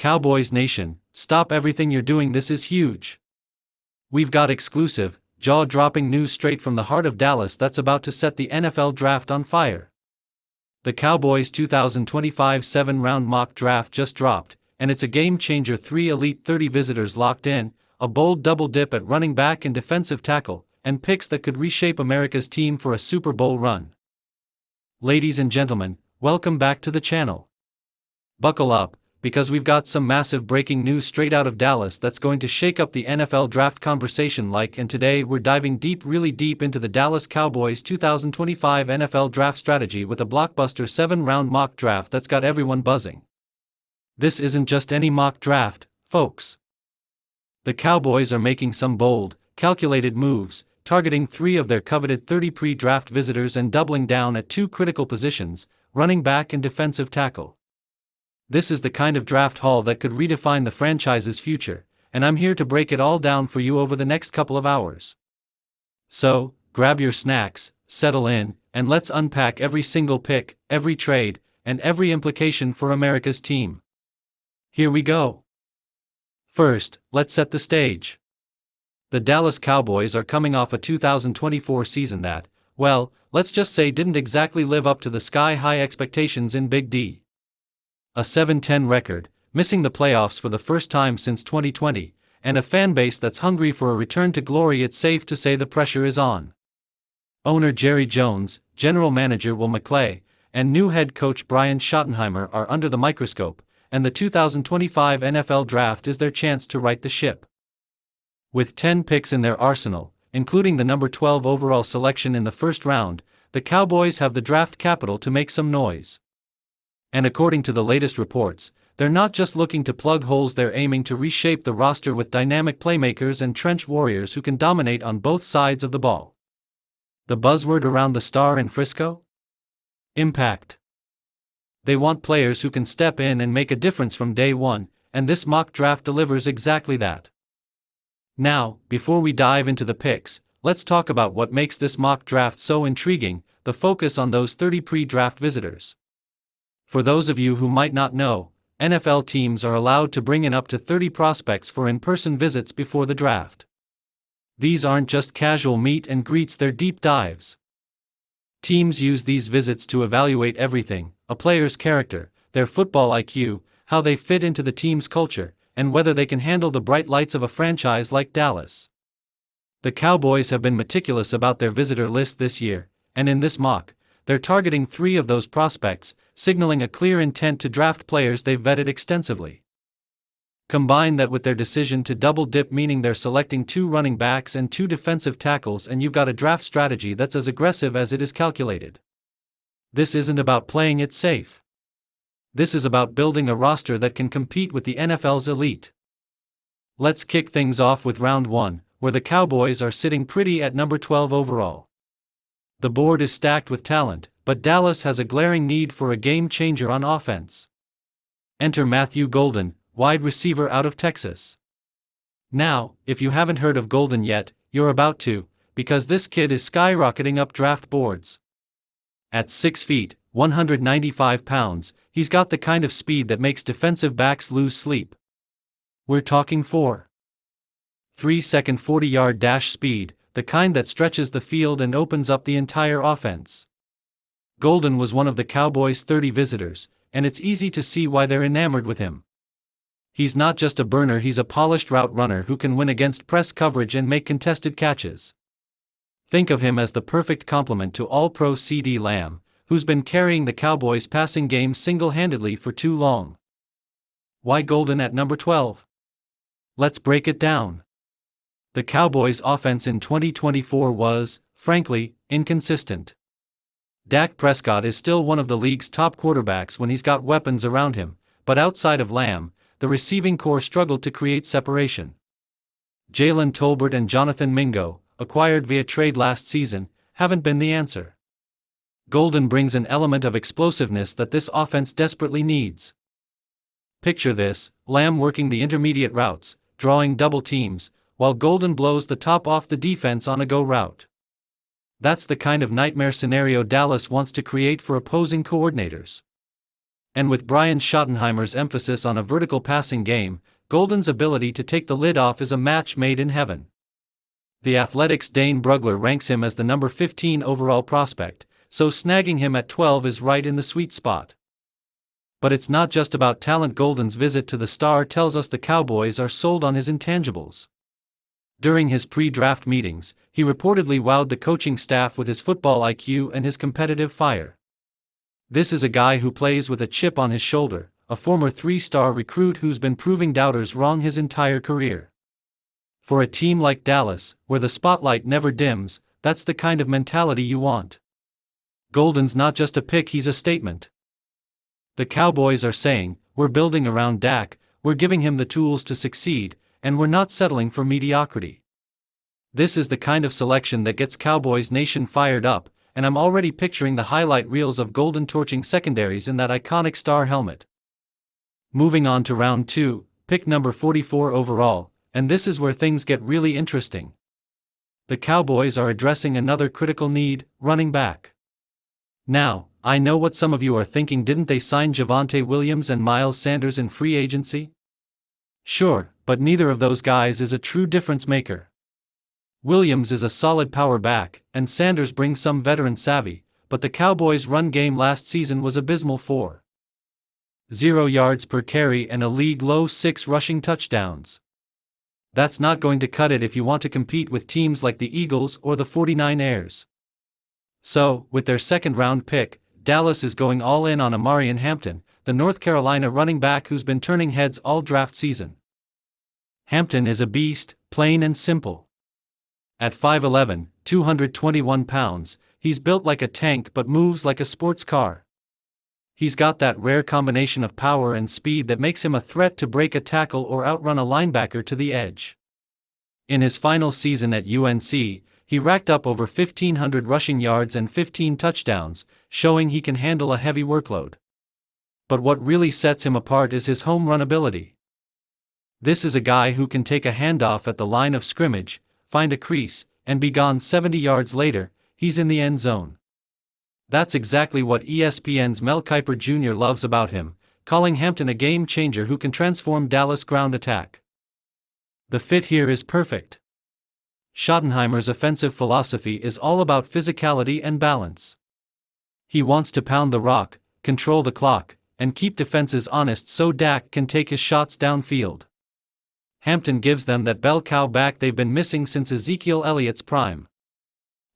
Cowboys Nation, stop everything you're doing, this is huge. We've got exclusive, jaw-dropping news straight from the heart of Dallas that's about to set the NFL draft on fire. The Cowboys 2025 7-round mock draft just dropped, and it's a game-changer. 3 Elite 30 visitors locked in, a bold double dip at running back and defensive tackle, and picks that could reshape America's team for a Super Bowl run. Ladies and gentlemen, welcome back to the channel. Buckle up, because we've got some massive breaking news straight out of Dallas that's going to shake up the NFL draft conversation and today we're diving really deep into the Dallas Cowboys 2025 NFL draft strategy with a blockbuster 7-round mock draft that's got everyone buzzing. This isn't just any mock draft, folks. The Cowboys are making some bold, calculated moves, targeting 3 of their coveted 30 pre-draft visitors and doubling down at 2 critical positions, running back and defensive tackle. This is the kind of draft haul that could redefine the franchise's future, and I'm here to break it all down for you over the next couple of hours. So, grab your snacks, settle in, and let's unpack every single pick, every trade, and every implication for America's team. Here we go. First, let's set the stage. The Dallas Cowboys are coming off a 2024 season that, well, let's just say didn't exactly live up to the sky-high expectations in Big D. A 7-10 record, missing the playoffs for the first time since 2020, and a fan base that's hungry for a return to glory. It's safe to say the pressure is on. Owner Jerry Jones, general manager Will McClay, and new head coach Brian Schottenheimer are under the microscope, and the 2025 NFL Draft is their chance to right the ship. With 10 picks in their arsenal, including the number 12 overall selection in the first round, the Cowboys have the draft capital to make some noise. And according to the latest reports, they're not just looking to plug holes, they're aiming to reshape the roster with dynamic playmakers and trench warriors who can dominate on both sides of the ball. The buzzword around the star in Frisco? Impact. They want players who can step in and make a difference from day one, and this mock draft delivers exactly that. Now, before we dive into the picks, let's talk about what makes this mock draft so intriguing: the focus on those 30 pre-draft visitors. For those of you who might not know, NFL teams are allowed to bring in up to 30 prospects for in-person visits before the draft. These aren't just casual meet and greets, they're deep dives. Teams use these visits to evaluate everything: a player's character, their football IQ, how they fit into the team's culture, and whether they can handle the bright lights of a franchise like Dallas. The Cowboys have been meticulous about their visitor list this year, and in this mock, they're targeting 3 of those prospects, signaling a clear intent to draft players they've vetted extensively. Combine that with their decision to double dip, meaning they're selecting 2 running backs and 2 defensive tackles, and you've got a draft strategy that's as aggressive as it is calculated. This isn't about playing it safe. This is about building a roster that can compete with the NFL's elite. Let's kick things off with round 1, where the Cowboys are sitting pretty at number 12 overall. The board is stacked with talent, but Dallas has a glaring need for a game-changer on offense. Enter Matthew Golden, wide receiver out of Texas. Now, if you haven't heard of Golden yet, you're about to, because this kid is skyrocketing up draft boards. At 6 feet, 195 pounds, he's got the kind of speed that makes defensive backs lose sleep. We're talking 4.3-second 40-yard dash speed, the kind that stretches the field and opens up the entire offense. Golden was one of the Cowboys' 30 visitors, and it's easy to see why they're enamored with him. He's not just a burner, he's a polished route runner who can win against press coverage and make contested catches. Think of him as the perfect complement to All-Pro CeeDee Lamb, who's been carrying the Cowboys' passing game single-handedly for too long. Why Golden at number 12? Let's break it down. The Cowboys' offense in 2024 was, frankly, inconsistent. Dak Prescott is still one of the league's top quarterbacks when he's got weapons around him, but outside of Lamb, the receiving core struggled to create separation. Jalen Tolbert and Jonathan Mingo, acquired via trade last season, haven't been the answer. Golden brings an element of explosiveness that this offense desperately needs. Picture this: Lamb working the intermediate routes, drawing double teams, while Golden blows the top off the defense on a go route. That's the kind of nightmare scenario Dallas wants to create for opposing coordinators. And with Brian Schottenheimer's emphasis on a vertical passing game, Golden's ability to take the lid off is a match made in heaven. The Athletic's Dane Brugler ranks him as the number 15 overall prospect, so snagging him at 12 is right in the sweet spot. But it's not just about talent. Golden's visit to the Star tells us the Cowboys are sold on his intangibles. During his pre-draft meetings, he reportedly wowed the coaching staff with his football IQ and his competitive fire. This is a guy who plays with a chip on his shoulder, a former 3-star recruit who's been proving doubters wrong his entire career. For a team like Dallas, where the spotlight never dims, that's the kind of mentality you want. Golden's not just a pick, he's a statement. The Cowboys are saying, we're building around Dak, we're giving him the tools to succeed, and we're not settling for mediocrity. This is the kind of selection that gets Cowboys Nation fired up, and I'm already picturing the highlight reels of Golden torching secondaries in that iconic star helmet. Moving on to round 2, pick number 44 overall, and this is where things get really interesting. The Cowboys are addressing another critical need, running back. Now, I know what some of you are thinking: didn't they sign Javonte Williams and Miles Sanders in free agency? Sure, but neither of those guys is a true difference maker. Williams is a solid power back, and Sanders brings some veteran savvy, but the Cowboys' run game last season was abysmal. 4.0 yards per carry and a league-low 6 rushing touchdowns. That's not going to cut it if you want to compete with teams like the Eagles or the 49ers. So, with their second-round pick, Dallas is going all in on Amarian Hampton, the North Carolina running back who's been turning heads all draft season. Hampton is a beast, plain and simple. At 5'11", 221 pounds, he's built like a tank but moves like a sports car. He's got that rare combination of power and speed that makes him a threat to break a tackle or outrun a linebacker to the edge. In his final season at UNC, he racked up over 1,500 rushing yards and 15 touchdowns, showing he can handle a heavy workload. But what really sets him apart is his home run ability. This is a guy who can take a handoff at the line of scrimmage, find a crease, and be gone 70 yards later, he's in the end zone. That's exactly what ESPN's Mel Kiper Jr. loves about him, calling Hampton a game-changer who can transform Dallas' ground attack. The fit here is perfect. Schottenheimer's offensive philosophy is all about physicality and balance. He wants to pound the rock, control the clock, and keep defenses honest so Dak can take his shots downfield. Hampton gives them that bell cow back they've been missing since Ezekiel Elliott's prime.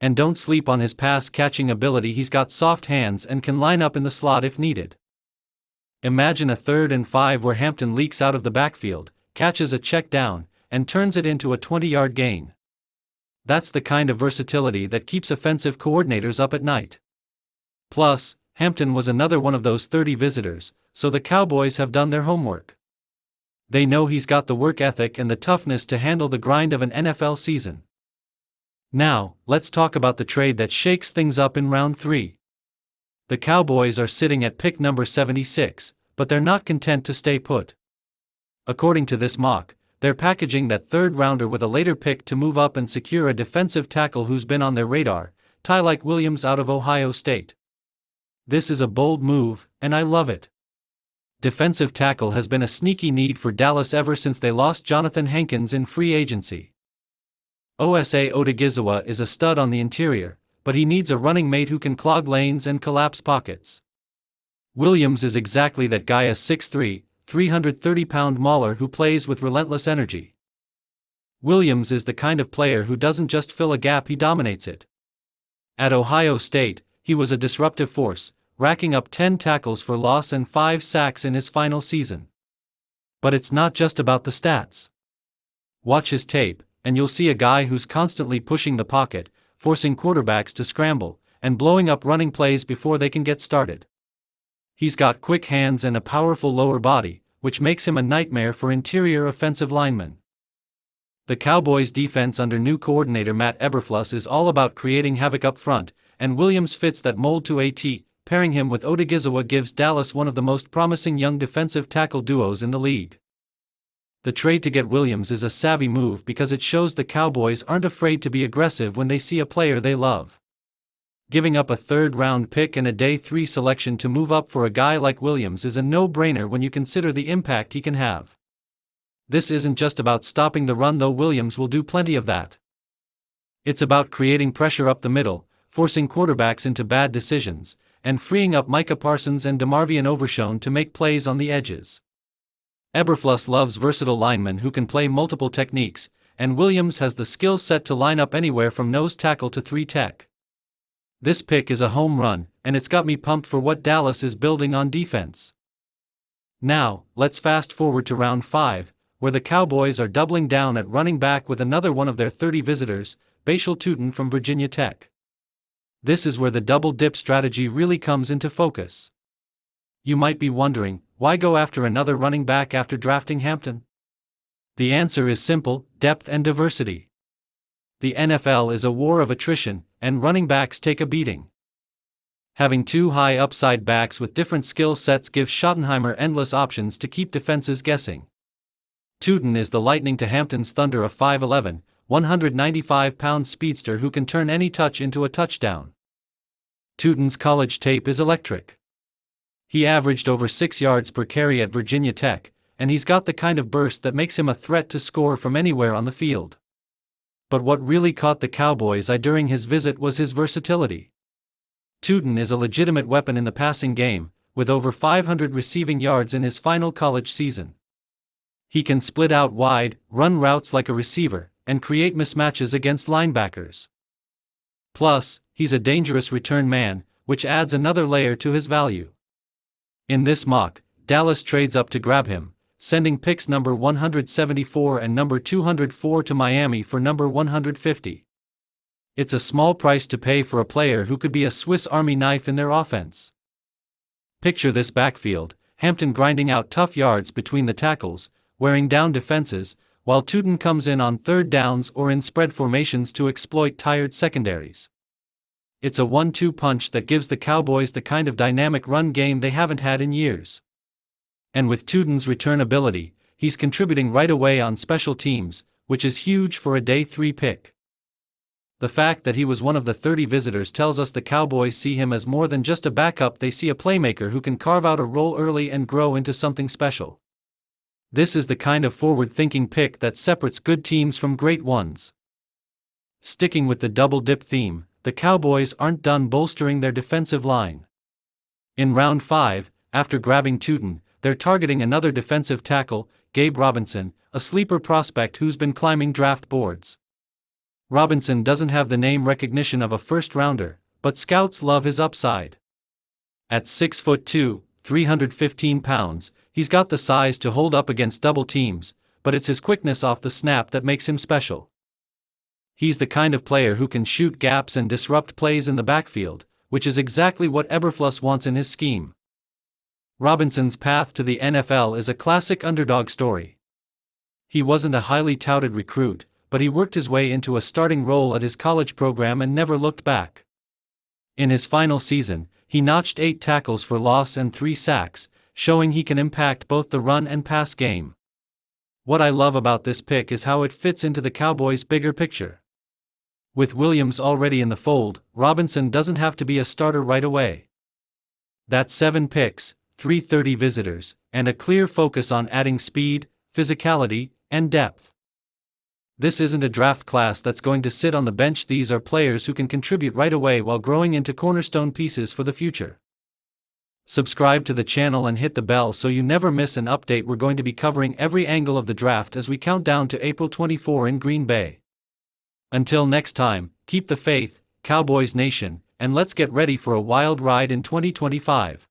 And don't sleep on his pass-catching ability. He's got soft hands and can line up in the slot if needed. Imagine a 3rd and 5 where Hampton leaks out of the backfield, catches a check down, and turns it into a 20-yard gain. That's the kind of versatility that keeps offensive coordinators up at night. Plus, Hampton was another one of those 30 visitors, so the Cowboys have done their homework. They know he's got the work ethic and the toughness to handle the grind of an NFL season. Now, let's talk about the trade that shakes things up in round 3. The Cowboys are sitting at pick number 76, but they're not content to stay put. According to this mock, they're packaging that 3rd rounder with a later pick to move up and secure a defensive tackle who's been on their radar, Tyreek Williams out of Ohio State. This is a bold move, and I love it. Defensive tackle has been a sneaky need for Dallas ever since they lost Jonathan Hankins in free agency. Osa Odigizua is a stud on the interior, but he needs a running mate who can clog lanes and collapse pockets. Williams is exactly that guy, a 6'3", 330-pound mauler who plays with relentless energy. Williams is the kind of player who doesn't just fill a gap, he dominates it. At Ohio State, he was a disruptive force, racking up 10 tackles for loss and 5 sacks in his final season. But it's not just about the stats. Watch his tape, and you'll see a guy who's constantly pushing the pocket, forcing quarterbacks to scramble, and blowing up running plays before they can get started. He's got quick hands and a powerful lower body, which makes him a nightmare for interior offensive linemen. The Cowboys' defense under new coordinator Matt Eberflus is all about creating havoc up front, and Williams fits that mold to a T. Pairing him with Odigizua gives Dallas one of the most promising young defensive tackle duos in the league. The trade to get Williams is a savvy move because it shows the Cowboys aren't afraid to be aggressive when they see a player they love. Giving up a third-round pick and a day 3 selection to move up for a guy like Williams is a no-brainer when you consider the impact he can have. This isn't just about stopping the run, though Williams will do plenty of that. It's about creating pressure up the middle, forcing quarterbacks into bad decisions, and freeing up Micah Parsons and DeMarvion Overshown to make plays on the edges. Eberflus loves versatile linemen who can play multiple techniques, and Williams has the skill set to line up anywhere from nose tackle to 3 tech. This pick is a home run, and it's got me pumped for what Dallas is building on defense. Now, let's fast forward to round 5, where the Cowboys are doubling down at running back with another one of their 30 visitors, Bashal Tutin from Virginia Tech. This is where the double dip strategy really comes into focus. You might be wondering, why go after another running back after drafting Hampton? The answer is simple: depth and diversity. The NFL is a war of attrition, and running backs take a beating. Having 2 high upside backs with different skill sets gives Schottenheimer endless options to keep defenses guessing. Tutin is the lightning to Hampton's thunder, a 5'11", 195-pound speedster who can turn any touch into a touchdown. Tutin's college tape is electric. He averaged over 6 yards per carry at Virginia Tech, and he's got the kind of burst that makes him a threat to score from anywhere on the field. But what really caught the Cowboys' eye during his visit was his versatility. Tutin is a legitimate weapon in the passing game, with over 500 receiving yards in his final college season. He can split out wide, run routes like a receiver, and create mismatches against linebackers. Plus, he's a dangerous return man, which adds another layer to his value. In this mock, Dallas trades up to grab him, sending picks number 174 and number 204 to Miami for number 150. It's a small price to pay for a player who could be a Swiss Army knife in their offense. Picture this backfield: Hampton grinding out tough yards between the tackles, wearing down defenses, while Tutin comes in on third downs or in spread formations to exploit tired secondaries. It's a 1-2 punch that gives the Cowboys the kind of dynamic run game they haven't had in years. And with Tutin's return ability, he's contributing right away on special teams, which is huge for a day 3 pick. The fact that he was one of the 30 visitors tells us the Cowboys see him as more than just a backup. They see a playmaker who can carve out a role early and grow into something special. This is the kind of forward-thinking pick that separates good teams from great ones. Sticking with the double-dip theme, the Cowboys aren't done bolstering their defensive line. In round 5, after grabbing Tutin, they're targeting another defensive tackle, Gabe Robinson, a sleeper prospect who's been climbing draft boards. Robinson doesn't have the name recognition of a first-rounder, but scouts love his upside. At 6'2", 315 pounds, he's got the size to hold up against double teams, but it's his quickness off the snap that makes him special. He's the kind of player who can shoot gaps and disrupt plays in the backfield, which is exactly what Eberflus wants in his scheme. Robinson's path to the NFL is a classic underdog story. He wasn't a highly touted recruit, but he worked his way into a starting role at his college program and never looked back. In his final season, he notched 8 tackles for loss and 3 sacks, showing he can impact both the run and pass game. What I love about this pick is how it fits into the Cowboys' bigger picture. With Williams already in the fold, Robinson doesn't have to be a starter right away. That's 7 picks, 330 visitors, and a clear focus on adding speed, physicality, and depth. This isn't a draft class that's going to sit on the bench. These are players who can contribute right away while growing into cornerstone pieces for the future. Subscribe to the channel and hit the bell so you never miss an update. We're going to be covering every angle of the draft as we count down to April 24 in Green Bay. Until next time, keep the faith, Cowboys Nation, and let's get ready for a wild ride in 2025.